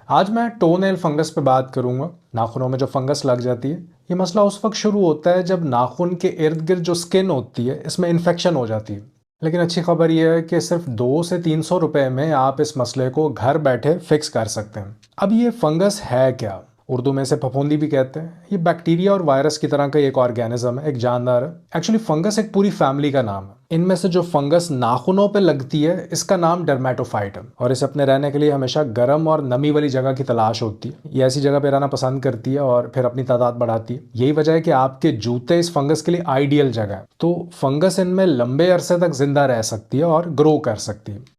आज मैं toe nail fungus पे बात करूंगा। नाखूनों में जो फंगस लग जाती है, ये मसला उस वक्त शुरू होता है जब नाखून के इर्द गिर्द जो स्किन होती है इसमें इन्फेक्शन हो जाती है। लेकिन अच्छी खबर यह है कि सिर्फ 200 से 300 रुपए में आप इस मसले को घर बैठे फिक्स कर सकते हैं। अब ये फंगस है क्या? उर्दू में इसे फफूंदी भी कहते हैं। ये बैक्टीरिया और वायरस की तरह का एक ऑर्गेनिज्म है, एक जानदार है। एक्चुअली फंगस एक पूरी फैमिली का नाम है। इनमें से जो फंगस नाखूनों पे लगती है इसका नाम डर्मेटोफाइट है और इसे अपने रहने के लिए हमेशा गर्म और नमी वाली जगह की तलाश होती है। ये ऐसी जगह पे रहना पसंद करती है और फिर अपनी तादाद बढ़ाती है। यही वजह है कि आपके जूते इस फंगस के लिए आइडियल जगह है। तो फंगस इनमें लंबे अरसे तक जिंदा रह सकती है और ग्रो कर सकती है।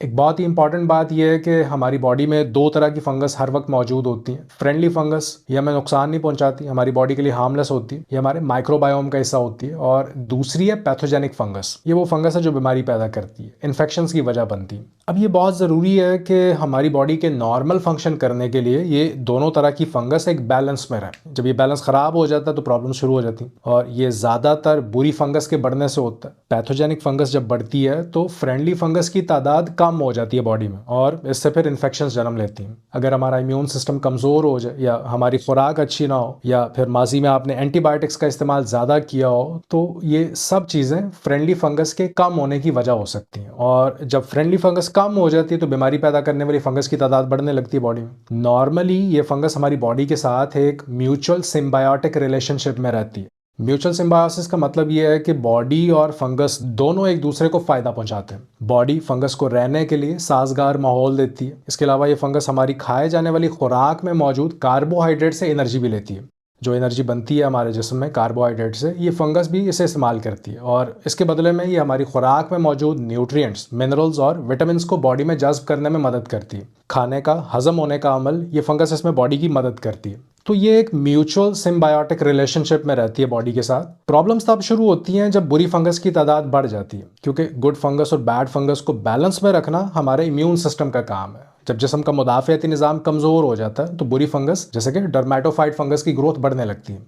एक बहुत ही इंपॉर्टेंट बात यह है कि हमारी बॉडी में दो तरह की फंगस हर वक्त मौजूद होती हैं। फ्रेंडली फंगस, ये हमें नुकसान नहीं पहुंचाती, हमारी बॉडी के लिए हार्मलेस होती है, ये हमारे माइक्रोबायोम का हिस्सा होती है। और दूसरी है पैथोजेनिक फंगस। ये वो फंगस है जो बीमारी पैदा करती है, इन्फेक्शंस की वजह बनती है। अब ये बहुत ज़रूरी है कि हमारी बॉडी के नॉर्मल फंक्शन करने के लिए ये दोनों तरह की फंगस एक बैलेंस में रहे। जब ये बैलेंस ख़राब हो जाता है तो प्रॉब्लम शुरू हो जाती है और ये ज़्यादातर बुरी फंगस के बढ़ने से होता है। पैथोजेनिक फंगस जब बढ़ती है तो फ्रेंडली फंगस की तादाद कम हो जाती है बॉडी में और इससे फिर इन्फेक्शंस जन्म लेती हैं। अगर हमारा इम्यून सिस्टम कमज़ोर हो जाए या हमारी खुराक अच्छी ना हो या फिर माजी में आपने एंटीबायोटिक्स का इस्तेमाल ज़्यादा किया हो तो ये सब चीज़ें फ्रेंडली फंगस के कम होने की वजह हो सकती हैं। और जब फ्रेंडली फंगस कम हो जाती है तो बीमारी पैदा करने वाली फंगस की तादाद बढ़ने लगती है बॉडी में। नॉर्मली ये फंगस हमारी बॉडी के साथ एक म्यूचुअल सिम्बायोटिक रिलेशनशिप में रहती है। म्यूचुअल सिम्बायोसिस का मतलब यह है कि बॉडी और फंगस दोनों एक दूसरे को फायदा पहुंचाते हैं। बॉडी फंगस को रहने के लिए साजगार माहौल देती है। इसके अलावा ये फंगस हमारी खाए जाने वाली खुराक में मौजूद कार्बोहाइड्रेट से एनर्जी भी लेती है। जो एनर्जी बनती है हमारे जिस्म में कार्बोहाइड्रेट से, ये फंगस भी इसे इस्तेमाल करती है और इसके बदले में ये हमारी खुराक में मौजूद न्यूट्रिएंट्स, मिनरल्स और विटामिन्स को बॉडी में जज्ब करने में मदद करती है। खाने का हजम होने का अमल ये फंगस इसमें बॉडी की मदद करती है। तो ये एक म्यूचुअल सिम्बायोटिक रिलेशनशिप में रहती है बॉडी के साथ। प्रॉब्लम्स तब शुरू होती हैं जब बुरी फंगस की तादाद बढ़ जाती है, क्योंकि गुड फंगस और बैड फंगस को बैलेंस में रखना हमारे इम्यून सिस्टम का काम है। जब जिस्म का मुदाफ़ियती निज़ाम कमज़ोर हो जाता है तो बुरी फंगस जैसे कि डर्मेटोफाइट फंगस की ग्रोथ बढ़ने लगती है।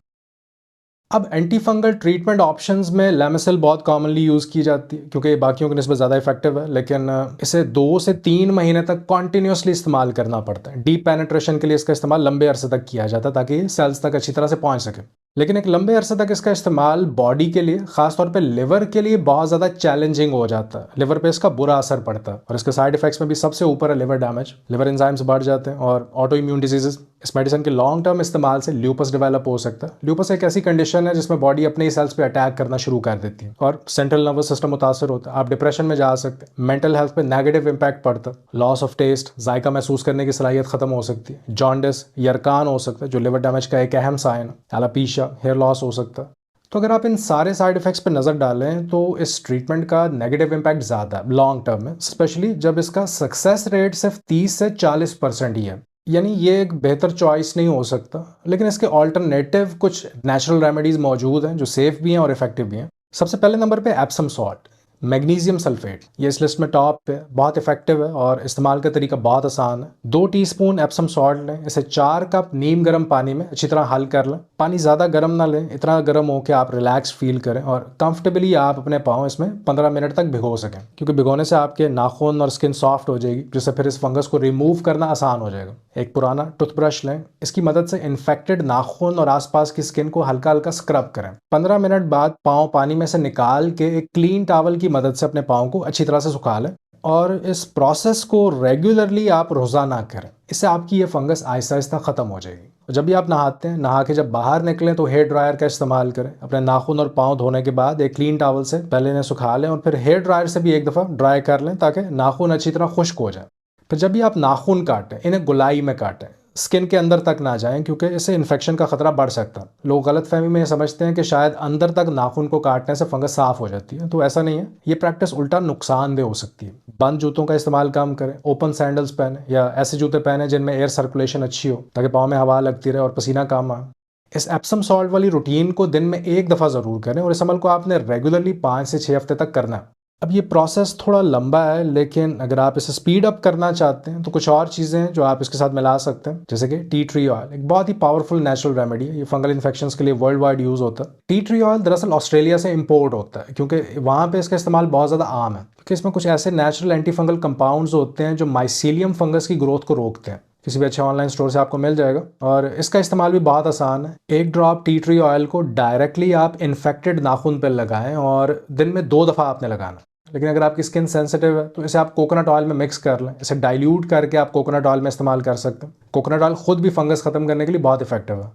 अब एंटी फंगल ट्रीटमेंट ऑप्शंस में लेमिसिल बहुत कॉमनली यूज़ की जाती है क्योंकि बाकियों की निस्बत ज़्यादा इफेक्टिव है, लेकिन इसे 2 से 3 महीने तक कॉन्टिन्यूसली इस्तेमाल करना पड़ता है। डीप पेनिट्रेशन के लिए इसका इस्तेमाल लंबे अरसे तक किया जाता है ताकि सेल्स तक अच्छी तरह से पहुंच सके। लेकिन एक लंबे अरसे तक इसका इस्तेमाल बॉडी के लिए, खासतौर पे लिवर के लिए बहुत ज़्यादा चैलेंजिंग हो जाता है। लिवर पे इसका बुरा असर पड़ता है और इसके साइड इफेक्ट्स में भी सबसे ऊपर है लिवर डैमेज। लिवर एंजाइम्स बढ़ जाते हैं और ऑटो इम्यून डिजीजेस। इस मेडिसिन के लॉन्ग टर्म इस्तेमाल से ल्यूपस डेवलप हो सकता है। ल्यूपस एक ऐसी कंडीशन है जिसमें बॉडी अपने ही सेल्स पे अटैक करना शुरू कर देती है और सेंट्रल नर्वस सिस्टम मुतासर होता है। आप डिप्रेशन में जा सकते हैं। मेंटल हेल्थ पे नेगेटिव इंपैक्ट पड़ता है। लॉस ऑफ टेस्ट, जायका महसूस करने की सलाहियत खत्म हो सकती है। जॉन्डिस, यरकान हो सकता है जो लिवर डैमेज का एक अहम साइन है। एलोपेशिया, हेयर लॉस हो सकता है। तो अगर आप इन सारे साइड इफेक्ट्स पे नज़र डालें तो इस ट्रीटमेंट का नेगेटिव इंपैक्ट ज़्यादा है लॉन्ग टर्म में, स्पेशली जब इसका सक्सेस रेट सिर्फ 30 से 40% ही है। यानी ये एक बेहतर चॉइस नहीं हो सकता, लेकिन इसके ऑल्टरनेटिव कुछ नेचुरल रेमेडीज मौजूद हैं जो सेफ भी हैं और इफेक्टिव भी हैं। सबसे पहले नंबर पे एप्सम सॉल्ट, मैग्नीशियम सल्फेट। ये इस लिस्ट में टॉप पे, बहुत इफेक्टिव है और इस्तेमाल का तरीका बहुत आसान है। 2 टीस्पून एप्सम सॉल्ट लें, इसे 4 कप नीम गर्म पानी में अच्छी तरह हल कर लें। पानी ज़्यादा गर्म ना लें, इतना गर्म हो कि आप रिलैक्स फील करें और कंफर्टेबली आप अपने पाँव इसमें 15 मिनट तक भिगो सकें, क्योंकि भिगोने से आपके नाखून और स्किन सॉफ्ट हो जाएगी, जिससे फिर इस फंगस को रिमूव करना आसान हो जाएगा। एक पुराना टूथब्रश लें, इसकी मदद से इन्फेक्टेड नाखून और आसपास की स्किन को हल्का हल्का स्क्रब करें। 15 मिनट बाद पाँव पानी में से निकाल के एक क्लीन टॉवल की मदद से अपने पाँव को अच्छी तरह से सुखा लें और इस प्रोसेस को रेगुलरली आप रोज़ाना करें। इससे आपकी ये फंगस आहिस्ता आहिस्ता ख़त्म हो जाएगी। जब भी आप नहाते हैं, नहा के जब बाहर निकलें तो हेयर ड्रायर का इस्तेमाल करें। अपने नाखून और पाँव धोने के बाद एक क्लीन टॉवल से पहले इन्हें सुखा लें और फिर हेयर ड्रायर से भी एक दफ़ा ड्राई कर लें ताकि नाखून अच्छी तरह खुश्क हो जाए। फिर जब भी आप नाखून काटें, इन्हें गोलाई में काटें, स्किन के अंदर तक ना जाएं, क्योंकि इससे इन्फेक्शन का खतरा बढ़ सकता है। लोग गलतफहमी में समझते हैं कि शायद अंदर तक नाखून को काटने से फंगस साफ हो जाती है, तो ऐसा नहीं है। ये प्रैक्टिस उल्टा नुकसानदेह हो सकती है। बंद जूतों का इस्तेमाल कम करें, ओपन सैंडल्स पहने या ऐसे जूते पहने जिनमें एयर सर्कुलेशन अच्छी हो ताकि पाँव में हवा लगती रहे और पसीना कम आए। इस एप्सम सॉल्ट वाली रूटीन को दिन में एक दफ़ा ज़रूर करें और इस अमल को आपने रेगुलरली 5 से 6 हफ्ते तक करना है। अब ये प्रोसेस थोड़ा लंबा है, लेकिन अगर आप इसे स्पीड अप करना चाहते हैं तो कुछ और चीज़ें हैं जो आप इसके साथ मिला सकते हैं, जैसे कि टी ट्री ऑयल। एक बहुत ही पावरफुल नेचुरल रेमेडी है। ये फंगल इन्फेक्शंस के लिए वर्ल्ड वाइड यूज़ होता है। टी ट्री ऑयल दरअसल ऑस्ट्रेलिया से इंपोर्ट होता है क्योंकि वहाँ पे इसका इस्तेमाल बहुत ज़्यादा आम है, क्योंकि इसमें कुछ ऐसे नेचुरल एंटी फंगल कंपाउंड्स होते हैं जो माइसीलियम फंगस की ग्रोथ को रोकते हैं। किसी भी अच्छे ऑनलाइन स्टोर से आपको मिल जाएगा और इसका इस्तेमाल भी बहुत आसान है। एक ड्रॉप टी ट्री ऑयल को डायरेक्टली आप इन्फेक्टेड नाखून पर लगाएं और दिन में 2 दफ़ा आपने लगाना। लेकिन अगर आपकी स्किन सेंसिटिव है तो इसे आप कोकोनट ऑयल में मिक्स कर लें। इसे डाइल्यूट करके आप कोकोनट ऑयल में इस्तेमाल कर सकते हैं। कोकोनट ऑयल खुद भी फंगस खत्म करने के लिए बहुत इफेक्टिव है।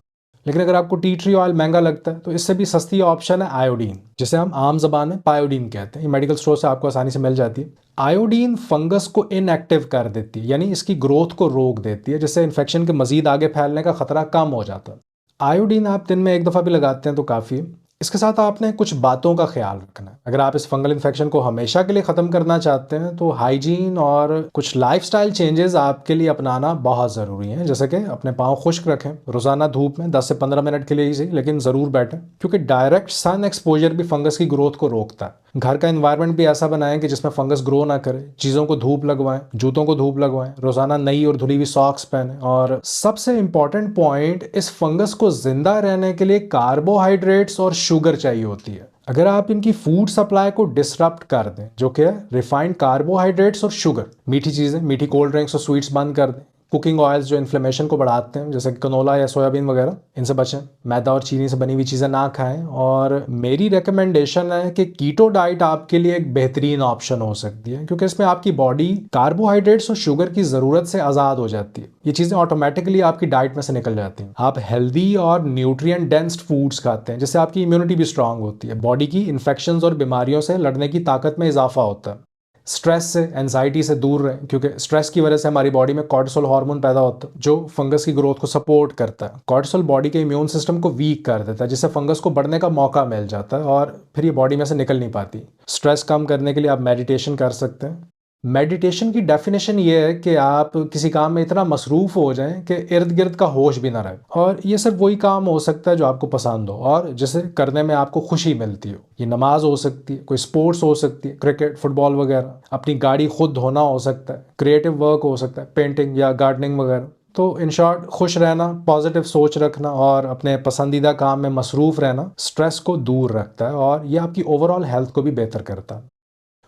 लेकिन अगर आपको टी ट्री ऑयल महंगा लगता है तो इससे भी सस्ती ऑप्शन है आयोडीन, जिसे हम आम जबान में पायोडीन कहते हैं। ये मेडिकल स्टोर से आपको आसानी से मिल जाती है। आयोडीन फंगस को इनएक्टिव कर देती है, यानी इसकी ग्रोथ को रोक देती है, जिससे इन्फेक्शन के मजीद आगे फैलने का खतरा कम हो जाता है। आयोडीन आप दिन में 1 दफ़ा भी लगाते हैं तो काफ़ी है। इसके साथ आपने कुछ बातों का ख्याल रखना है। अगर आप इस फंगल इन्फेक्शन को हमेशा के लिए ख़त्म करना चाहते हैं तो हाइजीन और कुछ लाइफस्टाइल चेंजेस आपके लिए अपनाना बहुत ज़रूरी है। जैसे कि अपने पाँव खुश्क रखें, रोज़ाना धूप में 10 से 15 मिनट के लिए ही सही लेकिन ज़रूर बैठें, क्योंकि डायरेक्ट सन एक्सपोजर भी फंगस की ग्रोथ को रोकता है। घर का एनवायरनमेंट भी ऐसा बनाएं कि जिसमें फंगस ग्रो ना करे। चीज़ों को धूप लगवाएं, जूतों को धूप लगवाएं, रोज़ाना नई और धुली हुई सॉक्स पहनें और सबसे इंपॉर्टेंट पॉइंट, इस फंगस को जिंदा रहने के लिए कार्बोहाइड्रेट्स और शुगर चाहिए होती है। अगर आप इनकी फूड सप्लाई को डिसरप्ट कर दें, जो कि है रिफाइंड कार्बोहाइड्रेट्स और शुगर, मीठी चीज़ें, मीठी कोल्ड ड्रिंक्स और स्वीट्स बंद कर दें। कुकिंग ऑयल्स जो इन्फ्लेमेशन को बढ़ाते हैं, जैसे कनोला या सोयाबीन वगैरह, इनसे बचें। मैदा और चीनी से बनी हुई चीज़ें ना खाएं। और मेरी रिकमेंडेशन है कि कीटो डाइट आपके लिए एक बेहतरीन ऑप्शन हो सकती है, क्योंकि इसमें आपकी बॉडी कार्बोहाइड्रेट्स और शुगर की ज़रूरत से आज़ाद हो जाती है। ये चीज़ें ऑटोमेटिकली आपकी डाइट में से निकल जाती हैं। आप हेल्दी और न्यूट्रिएंट डेंस्ड फूड्स खाते हैं, जिससे आपकी इम्यूनिटी भी स्ट्रांग होती है। बॉडी की इन्फेक्शंस और बीमारियों से लड़ने की ताकत में इजाफा होता है। स्ट्रेस से, एंजाइटी से दूर रहें, क्योंकि स्ट्रेस की वजह से हमारी बॉडी में कॉर्टिसोल हार्मोन पैदा होता है, जो फंगस की ग्रोथ को सपोर्ट करता है। कॉर्टिसोल बॉडी के इम्यून सिस्टम को वीक कर देता है, जिससे फंगस को बढ़ने का मौका मिल जाता है और फिर ये बॉडी में से निकल नहीं पाती। स्ट्रेस कम करने के लिए आप मेडिटेशन कर सकते हैं। मेडिटेशन की डेफिनेशन ये है कि आप किसी काम में इतना मसरूफ हो जाएं कि इर्द गिर्द का होश भी ना रहे, और ये सिर्फ वही काम हो सकता है जो आपको पसंद हो और जिसे करने में आपको खुशी मिलती हो। ये नमाज हो सकती है, कोई स्पोर्ट्स हो सकती है, क्रिकेट, फुटबॉल वगैरह, अपनी गाड़ी खुद धोना हो सकता है, क्रिएटिव वर्क हो सकता है, पेंटिंग या गार्डनिंग वगैरह। तो इन शॉर्ट, खुश रहना, पॉजिटिव सोच रखना और अपने पसंदीदा काम में मसरूफ रहना स्ट्रेस को दूर रखता है और ये आपकी ओवरऑल हेल्थ को भी बेहतर करता है।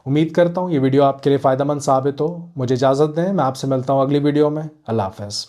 उम्मीद करता हूँ ये वीडियो आपके लिए फ़ायदेमंद साबित हो। मुझे इजाज़त दें, मैं आपसे मिलता हूँ अगली वीडियो में। अल्लाह हाफ़िज़।